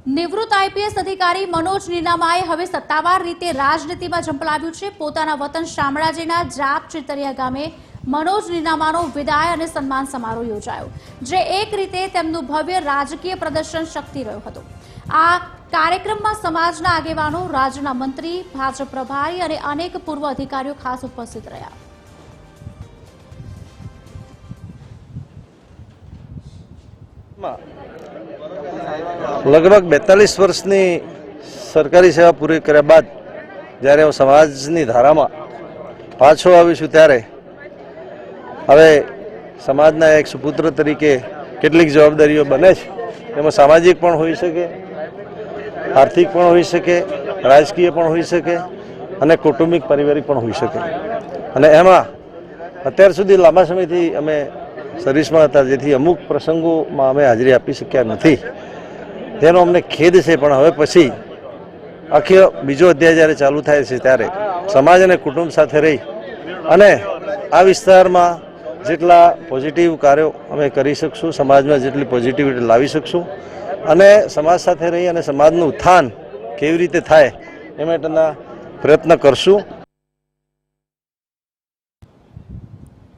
નિવૃત્ત આઈપીએસ અધિકારી મનોજ નીનામાએ હવે સત્તાવાર રીતે રાજનીતિમાં ઝંપલાવ્યું છે। પોતાના વતન શામળાજીના જાપ ચિતરિયા ગામે મનોજ નીનામાનો વિદાય અને સન્માન સમારોહ યોજાયો, જે એક રીતે તેમનું ભવ્ય રાજકીય પ્રદર્શન શક્તિ રહ્યો હતો। આ કાર્યક્રમમાં સમાજના આગેવાનો, રાજ્યના મંત્રી, ભાજપ પ્રભારી અને અનેક પૂર્વ અધિકારીઓ ખાસ ઉપસ્થિત રહ્યા। लगभग 42 वर्षनी सरकारी सेवा पूरी कर्या बाद જ્યારે હું સમાજની ધારામાં પાછો આવ્યો છું ત્યારે હવે સમાજના એક સુપુત્ર તરીકે કેટલીક જવાબદારીઓ બને છે। એમાં સામાજિક પણ હોઈ શકે, આર્થિક પણ હોઈ શકે, રાજકીય પણ હોઈ શકે અને કૌટુંબિક પારિવારિક પણ હોઈ શકે। અને એમાં અત્યાર સુધી લાંબા સમયથી અમે સર્વિસમાં હતા, જેથી અમુક પ્રસંગોમાં અમે હાજરી આપી શક્યા નથી, તેનો અમને ખેદ છે। પણ હવે પછી આખો બીજો અધ્યાય જ્યારે ચાલુ થાય છે ત્યારે સમાજ અને કુટુંબ સાથે રહી અને આ વિસ્તારમાં જેટલા પોઝિટિવ કાર્યો અમે કરી શકશું, સમાજમાં જેટલી પોઝિટિવિટી લાવી શકશું અને સમાજ સાથે રહી અને સમાજનું ઉત્થાન કેવી રીતે થાય એ માટેના પ્રયત્ન કરશું।